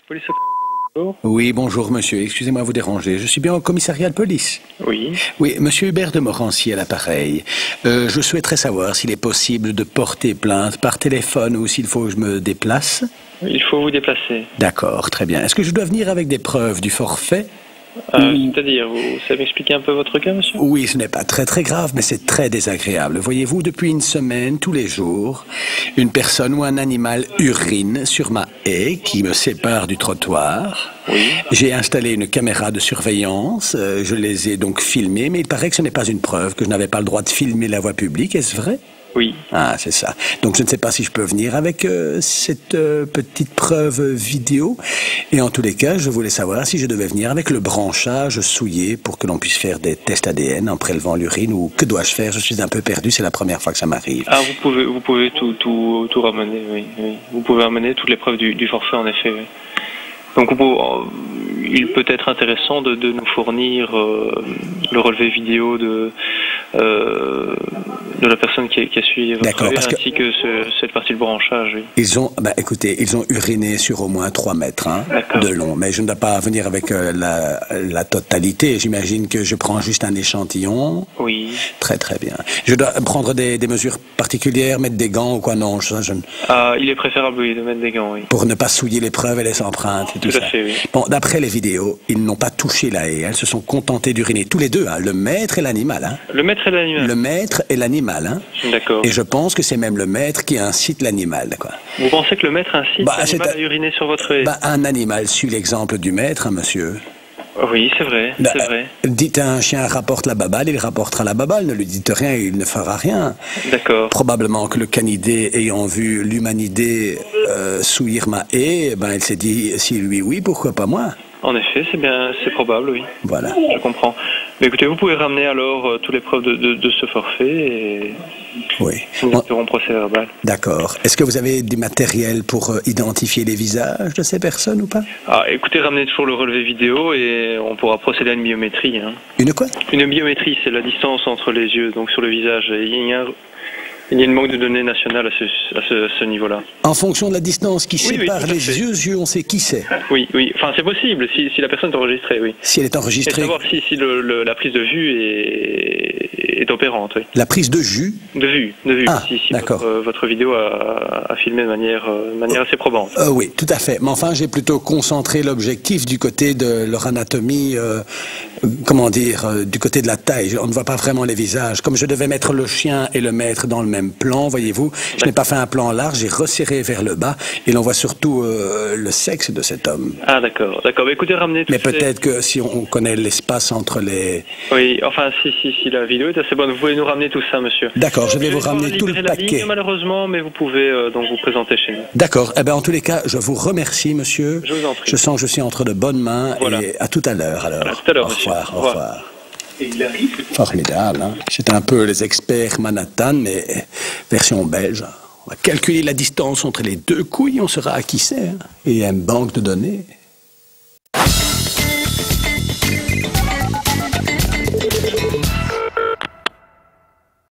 Police bonjour. Oui, bonjour monsieur, excusez-moi de vous déranger. Je suis bien au commissariat de police. Oui. Oui, monsieur Hubert de Morancy à l'appareil. Je souhaiterais savoir s'il est possible de porter plainte par téléphone ou s'il faut que je me déplace. Il faut vous déplacer. D'accord, très bien. Est-ce que je dois venir avec des preuves du forfait? C'est-à-dire, vous savez m'expliquer un peu votre cas, monsieur? Oui, ce n'est pas très grave, mais c'est très désagréable. Voyez-vous, depuis une semaine, tous les jours, une personne ou un animal urine sur ma haie qui me sépare du trottoir. Oui. J'ai installé une caméra de surveillance, je les ai donc filmés, mais il paraît que ce n'est pas une preuve, que je n'avais pas le droit de filmer la voie publique, est-ce vrai? Oui. Ah, c'est ça. Donc je ne sais pas si je peux venir avec cette petite preuve vidéo. Et en tous les cas, je voulais savoir si je devais venir avec le branchage souillé pour que l'on puisse faire des tests ADN en prélevant l'urine ou que dois-je faire? Je suis un peu perdu, c'est la première fois que ça m'arrive. Ah, vous pouvez tout ramener, oui. Vous pouvez ramener toutes les preuves du forfait, en effet, oui. Donc, il peut être intéressant de nous fournir le relevé vidéo de la personne qui a suivi votre relevé, ainsi que cette partie de branchage. Oui. Écoutez, ils ont uriné sur au moins 3 mètres de long, mais je ne dois pas venir avec la totalité. J'imagine que je prends juste un échantillon. Oui. Très bien. Je dois prendre des mesures particulières, mettre des gants ou quoi? Non, il est préférable, oui, de mettre des gants, oui. Pour ne pas souiller les preuves et les empreintes. Tout à fait, oui. Bon, d'après les vidéos, ils n'ont pas touché la haie. Elles se sont contentés d'uriner tous les deux, le maître et l'animal. Le maître et l'animal. Le maître et l'animal. D'accord. Et je pense que c'est même le maître qui incite l'animal, quoi. Vous pensez que le maître incite l'animal à uriner sur votre haie? Un animal suit l'exemple du maître, monsieur. Oui, c'est vrai, c'est vrai. Dites à un chien rapporte la babale, il rapportera la babale. Ne lui dites rien, il ne fera rien. D'accord. Probablement que le canidé, ayant vu l'humanidé souillir ma haie, il s'est dit, si lui oui, pourquoi pas moi? En effet, c'est probable, oui. Voilà. Je comprends. Mais écoutez, vous pouvez ramener alors toutes les preuves de ce forfait et oui. Nous ferons procès verbal. D'accord. Est-ce que vous avez du matériel pour identifier les visages de ces personnes ou pas? Ah, écoutez, ramenez toujours le relevé vidéo et on pourra procéder à une biométrie. Une quoi? Une biométrie, c'est la distance entre les yeux, donc sur le visage. Il y a une banque de données nationale à ce niveau-là. En fonction de la distance qui sépare les yeux, on sait qui c'est. Oui. Enfin, c'est possible, si la personne est enregistrée, oui. Si elle est enregistrée. Et savoir si la prise de vue est opérante, oui. La prise de vue? De vue. Ah, si d'accord. Votre vidéo a filmé de manière assez probante. Oui, tout à fait. Mais enfin, j'ai plutôt concentré l'objectif du côté de leur anatomie, du côté de la taille. On ne voit pas vraiment les visages. Comme je devais mettre le chien et le maître dans le même plan, voyez-vous, je n'ai pas fait un plan large, j'ai resserré vers le bas et l'on voit surtout le sexe de cet homme. Ah, d'accord. Mais écoutez, ramenez tout. Mais peut-être que si on connaît l'espace entre les... Oui, enfin, si la vidéo est assez bonne, vous pouvez nous ramener tout ça, monsieur. D'accord, je vais vous ramener tout le paquet. Malheureusement, mais vous pouvez donc vous présenter chez nous. D'accord. En tous les cas, je vous remercie, monsieur. Je vous en prie. Je sens que je suis entre de bonnes mains et à tout à l'heure, alors. À tout à l'heure, monsieur. Au revoir. Formidable, hein. C'est un peu les experts Manhattan, mais version belge. On va calculer la distance entre les deux couilles, on saura à qui c'est. Et il y a une banque de données.